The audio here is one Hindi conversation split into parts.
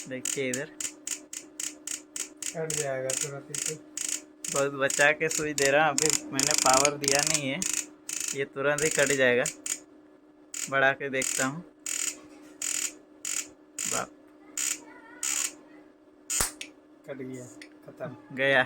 देखिए इधर कट जाएगा तुरंत ही। बहुत बचा के सुई दे रहा हूँ। अभी मैंने पावर दिया नहीं है, ये तुरंत ही कट जाएगा। बढ़ा के देखता हूँ। बाप, कट गया, खत्म। गया,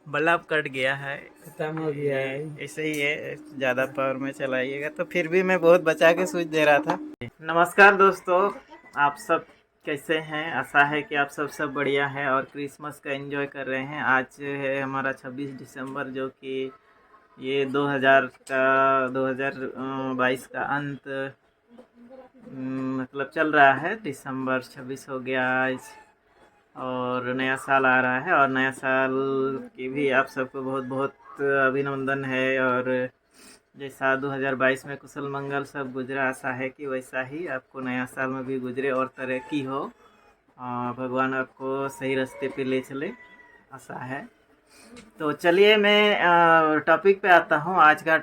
बल्ब कट गया है। खत्म हो गया ये है। ऐसे ही है, ज़्यादा पावर में चलाइएगा तो। फिर भी मैं बहुत बचा के स्विच दे रहा था। नमस्कार दोस्तों, आप सब कैसे हैं? आशा है कि आप सब बढ़िया है और क्रिसमस का एंजॉय कर रहे हैं। आज है हमारा 26 दिसंबर, जो कि ये 2022 का अंत मतलब चल रहा है। दिसंबर 26 हो गया आज और नया साल आ रहा है। और नया साल की भी आप सबको बहुत बहुत अभिनंदन है। और जैसा 2022 में कुशल मंगल सब गुजरा, आशा है कि वैसा ही आपको नया साल में भी गुजरे और तरक्की हो। भगवान आपको सही रास्ते पे ले चले, आशा है। तो चलिए मैं टॉपिक पे आता हूँ। आज का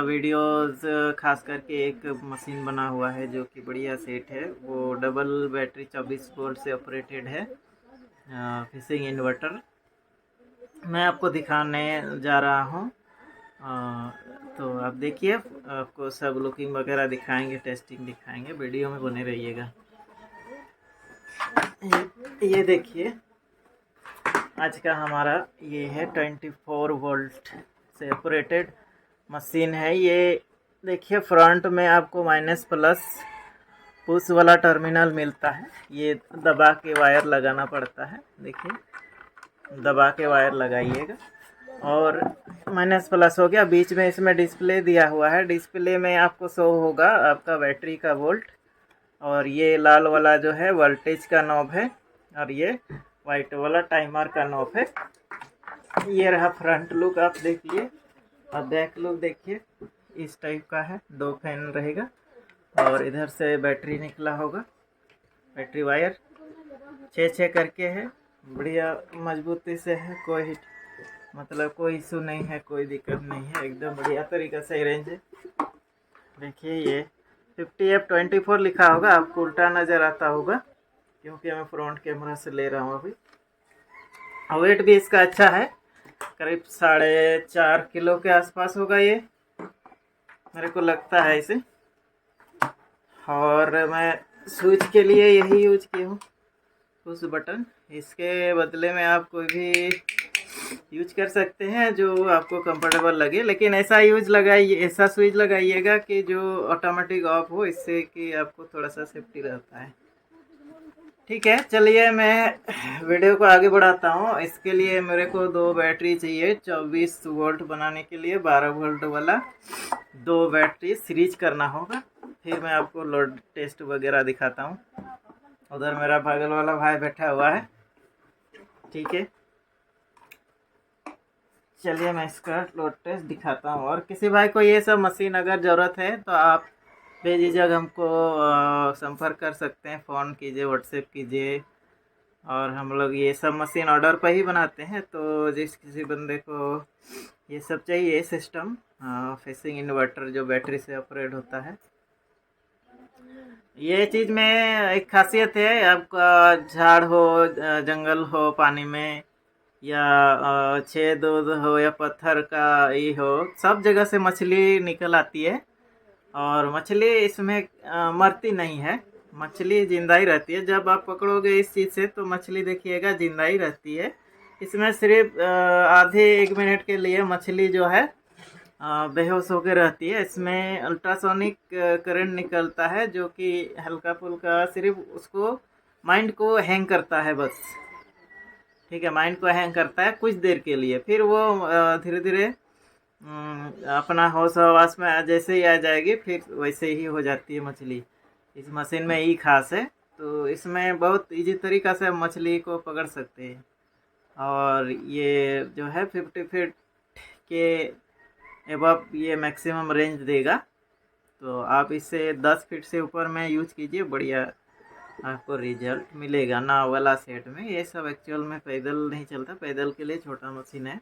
वीडियोस खास करके एक मशीन बना हुआ है जो कि बढ़िया सेट है। वो डबल बैटरी 24 वोल्ट से ऑपरेटेड है, फिशिंग इन्वर्टर। मैं आपको दिखाने जा रहा हूँ। तो आप देखिए, आपको सब लुकिंग वगैरह दिखाएंगे, टेस्टिंग दिखाएंगे। वीडियो में बने रहिएगा। ये देखिए, आज का हमारा ये है 24 वोल्ट से ऑपरेटेड मशीन है। ये देखिए, फ्रंट में आपको माइनस प्लस पुश वाला टर्मिनल मिलता है। ये दबा के वायर लगाना पड़ता है। देखिए, दबा के वायर लगाइएगा और माइनस प्लस हो गया। बीच में इसमें डिस्प्ले दिया हुआ है। डिस्प्ले में आपको शो होगा आपका बैटरी का वोल्ट। और ये लाल वाला जो है वोल्टेज का नॉब है और ये वाइट वाला टाइमर का नॉब है। ये रहा फ्रंट लुक, आप देखिए। और बैक लुक देखिए, इस टाइप का है। 2 फैन रहेगा और इधर से बैटरी निकला होगा। बैटरी वायर 6 करके है, बढ़िया मजबूती से है। कोई मतलब कोई इशू नहीं है, कोई दिक्कत नहीं है, एकदम बढ़िया तरीका से अरेंज है। देखिए, ये 50F24 लिखा होगा, आपको उल्टा नज़र आता होगा क्योंकि मैं फ्रंट कैमरा से ले रहा हूँ अभी। वेट भी इसका अच्छा है, करीब 4.5 किलो के आसपास होगा ये, मेरे को लगता है इसे। और मैं स्विच के लिए यही यूज किया हूँ, पुश बटन। इसके बदले में आप कोई भी यूज कर सकते हैं जो आपको कंफर्टेबल लगे, लेकिन ऐसा यूज लगाइए, ऐसा स्विच लगाइएगा कि जो ऑटोमेटिक ऑफ हो, इससे कि आपको थोड़ा सा सेफ्टी रहता है। ठीक है, चलिए मैं वीडियो को आगे बढ़ाता हूँ। इसके लिए मेरे को 2 बैटरी चाहिए 24 वोल्ट बनाने के लिए। 12 वोल्ट वाला 2 बैटरी सीरीज करना होगा। फिर मैं आपको लोड टेस्ट वगैरह दिखाता हूँ। उधर मेरा बगल वाला भाई बैठा हुआ है। ठीक है, चलिए मैं इसका लोड टेस्ट दिखाता हूँ। और किसी भाई को ये सब मशीन अगर ज़रूरत है तो आप बेझिझक हमको संपर्क कर सकते हैं। फ़ोन कीजिए, व्हाट्सएप कीजिए। और हम लोग ये सब मशीन ऑर्डर पर ही बनाते हैं। तो जिस किसी बंदे को ये सब चाहिए सिस्टम, फिशिंग इन्वर्टर जो बैटरी से ऑपरेट होता है, ये चीज़ में एक खासियत है। आपका झाड़ हो, जंगल हो पानी में, या छेद उद हो या पत्थर का ये हो, सब जगह से मछली निकल आती है। और मछली इसमें मरती नहीं है, मछली जिंदा ही रहती है। जब आप पकड़ोगे इस चीज़ से तो मछली देखिएगा जिंदा ही रहती है। इसमें सिर्फ आधे 1 मिनट के लिए मछली जो है बेहोश होकर रहती है। इसमें अल्ट्रासोनिक करंट निकलता है जो कि हल्का फुल्का सिर्फ उसको माइंड को हैंग करता है बस। ठीक है, माइंड को हैंग करता है कुछ देर के लिए, फिर वो धीरे धीरे अपना होश हवास में जैसे ही आ जाएगी, फिर वैसे ही हो जाती है मछली। इस मशीन में यही खास है। तो इसमें बहुत इजी तरीक़ा से हम मछली को पकड़ सकते हैं। और ये जो है 50 फीट के एबव ये मैक्सिमम रेंज देगा। तो आप इसे 10 फीट से ऊपर में यूज कीजिए, बढ़िया आपको रिजल्ट मिलेगा। नाव वाला सेट में ये सब एक्चुअल में पैदल नहीं चलता, पैदल के लिए छोटा मशीन है।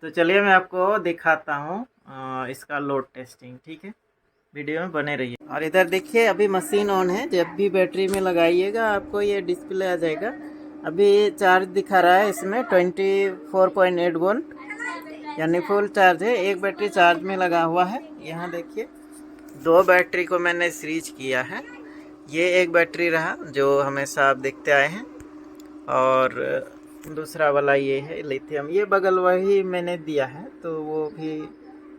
तो चलिए मैं आपको दिखाता हूँ इसका लोड टेस्टिंग। ठीक है, वीडियो में बने रहिए। और इधर देखिए अभी मशीन ऑन है, जब भी बैटरी में लगाइएगा आपको ये डिस्प्ले आ जाएगा। अभी चार्ज दिखा रहा है इसमें 24.8 वोल्ट, यानी फुल चार्ज है। एक बैटरी चार्ज में लगा हुआ है। यहाँ देखिए 2 बैटरी को मैंने सीरीज किया है। ये एक बैटरी रहा जो हमेशा आप देखते आए हैं, और दूसरा वाला ये है लिथियम। ये बगल वही मैंने दिया है, तो वो भी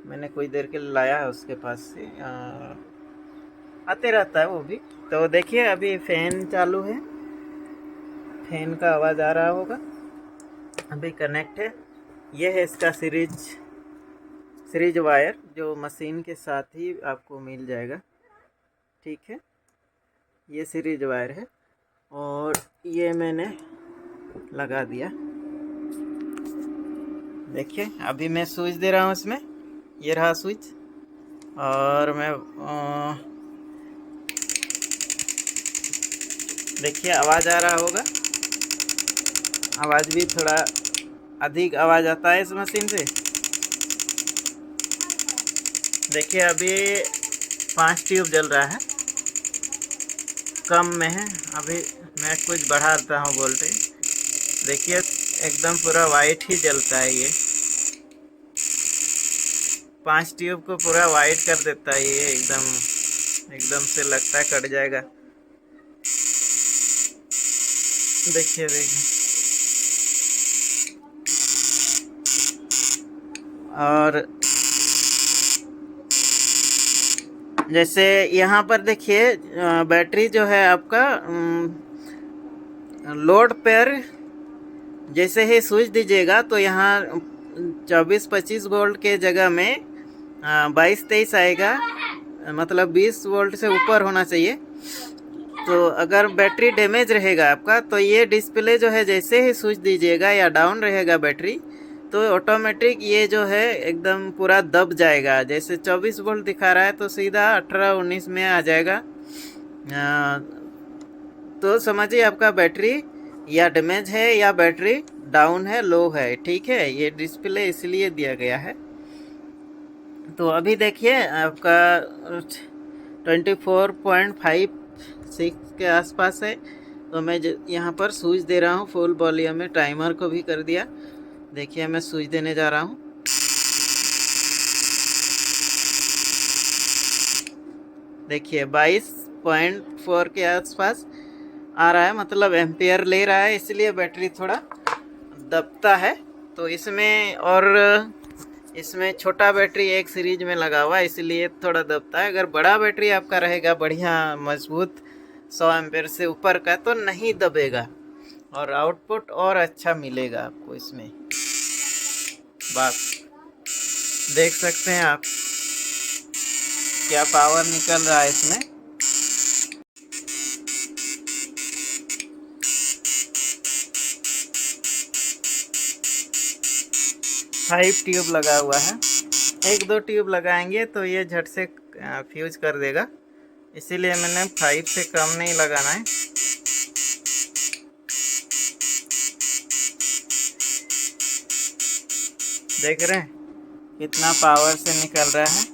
मैंने कुछ देर के लिए लाया है उसके पास से, आते रहता है वो भी। तो देखिए अभी फैन चालू है, फैन का आवाज़ आ रहा होगा। अभी कनेक्ट है। ये है इसका सीरीज वायर जो मशीन के साथ ही आपको मिल जाएगा, ठीक है। ये सीरीज वायर है और ये मैंने लगा दिया। देखिए अभी मैं स्विच दे रहा हूँ इसमें, ये रहा स्विच। और मैं देखिए आवाज़ आ रहा होगा, आवाज़ भी थोड़ा अधिक आवाज़ आता है इस मशीन से। देखिए अभी 5 ट्यूब जल रहा है, कम में है। अभी मैं कुछ बढ़ाता हूँ वोल्टेज। देखिए एकदम पूरा वाइट ही जलता है ये, 5 ट्यूब को पूरा वाइट कर देता है ये। एकदम से लगता है कट जाएगा। देखिए और जैसे यहाँ पर देखिए बैटरी जो है आपका लोड पर जैसे ही स्विच दीजिएगा तो यहाँ 24-25 वोल्ट के जगह में 22-23 आएगा, मतलब 20 वोल्ट से ऊपर होना चाहिए। तो अगर बैटरी डैमेज रहेगा आपका तो ये डिस्प्ले जो है जैसे ही स्विच दीजिएगा या डाउन रहेगा बैटरी, तो ऑटोमेटिक ये जो है एकदम पूरा दब जाएगा। जैसे 24 वोल्ट दिखा रहा है तो सीधा 18-19 में आ जाएगा। तो समझिए आपका बैटरी या डैमेज है या बैटरी डाउन है, लो है, ठीक है। ये डिस्प्ले इसलिए दिया गया है। तो अभी देखिए आपका 24.56 के आसपास है। तो मैं यहाँ पर स्विच दे रहा हूँ फुल वॉल्यूम में, टाइमर को भी कर दिया। देखिए मैं स्विच देने जा रहा हूँ। देखिए 22.4 के आसपास आ रहा है, मतलब एम्पियर ले रहा है, इसलिए बैटरी थोड़ा दबता है। तो इसमें छोटा बैटरी एक सीरीज में लगा हुआ है, इसलिए थोड़ा दबता है। अगर बड़ा बैटरी आपका रहेगा बढ़िया मजबूत 100 एम्पियर से ऊपर का तो नहीं दबेगा और आउटपुट और अच्छा मिलेगा आपको। इसमें बात देख सकते हैं आप क्या पावर निकल रहा है इसमें। फाइव ट्यूब लगा हुआ है, 1-2 ट्यूब लगाएंगे तो ये झट से फ्यूज कर देगा, इसीलिए मैंने 5 से कम नहीं लगाना है। देख रहे हैं कितना पावर से निकल रहा है।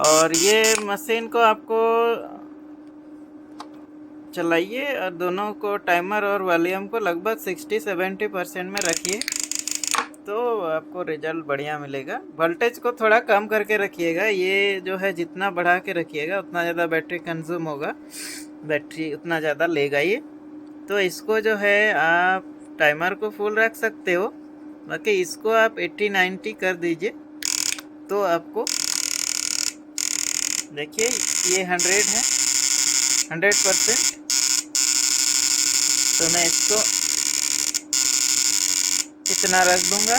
और ये मशीन को आपको चलाइए और दोनों को टाइमर और वॉल्यूम को लगभग 60-70% में रखिए तो आपको रिजल्ट बढ़िया मिलेगा। वोल्टेज को थोड़ा कम करके रखिएगा, ये जो है जितना बढ़ा के रखिएगा उतना ज़्यादा बैटरी कंज्यूम होगा, बैटरी उतना ज़्यादा लेगा ये। तो इसको जो है आप टाइमर को फुल रख सकते हो, बाकी इसको आप 80-90 कर दीजिए तो आपको देखिए ये 100 है, 100%। तो मैं इसको इतना रख दूंगा,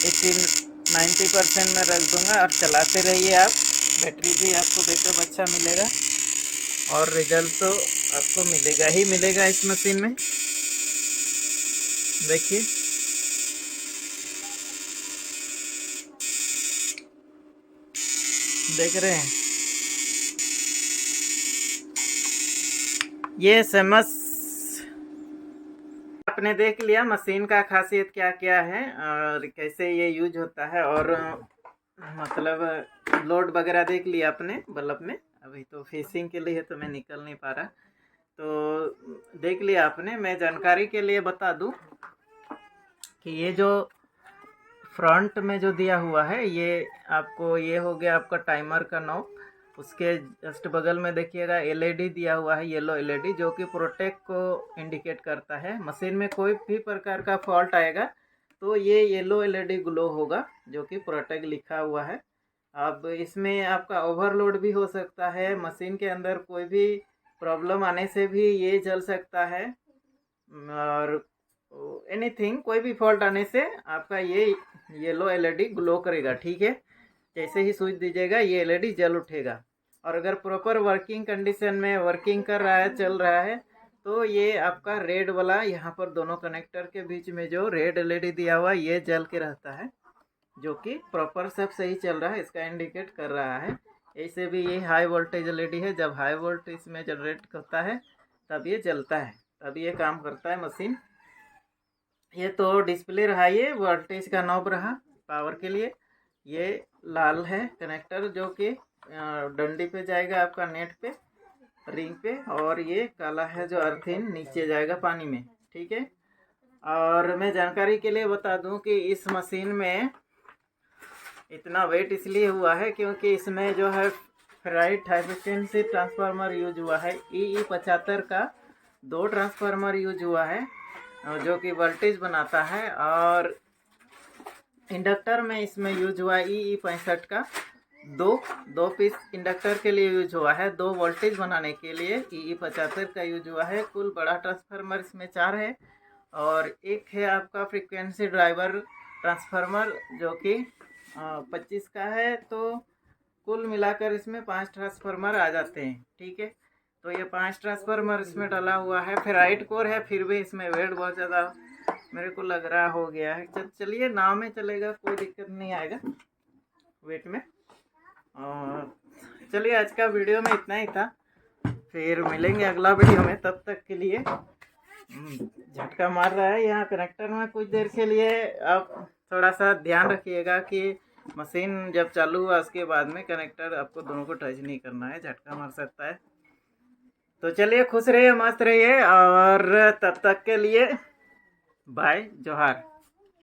80-90% में रख दूंगा और चलाते रहिए आप। बैटरी भी आपको बैकअप अच्छा मिलेगा और रिजल्ट तो आपको मिलेगा ही मिलेगा इस मशीन में। देखिए देख रहे हैं ये समझ आपने देख लिया मशीन का खासियत क्या क्या है और कैसे ये यूज होता है, और मतलब लोड वगैरह देख लिया आपने बल्ब में। अभी तो फिशिंग के लिए तो मैं निकल नहीं पा रहा, तो देख लिया आपने। मैं जानकारी के लिए बता दूं कि ये जो फ्रंट में जो दिया हुआ है ये आपको, ये हो गया आपका टाइमर का नॉब। उसके जस्ट बगल में देखिएगा एलईडी दिया हुआ है, येलो एलईडी, जो कि प्रोटेक्ट को इंडिकेट करता है। मशीन में कोई भी प्रकार का फॉल्ट आएगा तो ये येलो एलईडी ग्लो होगा, जो कि प्रोटेक्ट लिखा हुआ है। अब इसमें आपका ओवरलोड भी हो सकता है, मशीन के अंदर कोई भी प्रॉब्लम आने से भी ये जल सकता है, और एनीथिंग कोई भी फॉल्ट आने से आपका ये येलो एलईडी ग्लो करेगा, ठीक है। जैसे ही स्विच दीजिएगा ये एलईडी जल उठेगा। और अगर प्रॉपर वर्किंग कंडीशन में वर्किंग कर रहा है, चल रहा है, तो ये आपका रेड वाला यहाँ पर दोनों कनेक्टर के बीच में जो रेड एलईडी दिया हुआ ये जल के रहता है, जो कि प्रॉपर सब सही चल रहा है, इसका इंडिकेट कर रहा है। ऐसे भी ये हाई वोल्टेज एलईडी है, जब हाई वोल्टेज इसमें जनरेट करता है तब ये जलता है, तब ये काम करता है मशीन। ये तो डिस्प्ले रहा, ये वोल्टेज का नॉब रहा पावर के लिए। ये लाल है कनेक्टर, जो कि डंडी पे जाएगा आपका नेट पे, रिंग पे, और ये काला है जो अर्थिन नीचे जाएगा पानी में, ठीक है। और मैं जानकारी के लिए बता दूं कि इस मशीन में इतना वेट इसलिए हुआ है क्योंकि इसमें जो है ferrite high efficiency transformer use हुआ है। EE 75 का 2 ट्रांसफार्मर यूज हुआ है, जो कि वोल्टेज बनाता है। और इंडक्टर में इसमें यूज हुआ EE 65 का दो पीस इंडक्टर के लिए यूज हुआ है, 2 वोल्टेज बनाने के लिए EE 75 का यूज हुआ है। कुल बड़ा ट्रांसफार्मर इसमें 4 है, और एक है आपका फ्रीक्वेंसी ड्राइवर ट्रांसफार्मर, जो कि 25 का है। तो कुल मिलाकर इसमें 5 ट्रांसफार्मर आ जाते हैं, ठीक है। तो ये 5 ट्रांसफार्मर इसमें डाला हुआ है। फेराइट कोर है, फिर भी इसमें वेट बहुत ज़्यादा मेरे को लग रहा हो गया है। चलिए नाव में चलेगा, कोई दिक्कत नहीं आएगा वेट में। और चलिए आज का वीडियो में इतना ही था, फिर मिलेंगे अगला वीडियो में। तब तक के लिए झटका मार रहा है यहाँ कनेक्टर में, कुछ देर के लिए आप थोड़ा सा ध्यान रखिएगा कि मशीन जब चालू हुआ उसके बाद में कनेक्टर आपको दोनों को टच नहीं करना है, झटका मार सकता है। तो चलिए खुश रहिए, मस्त रहिए, और तब तक के लिए बाय, जोहार।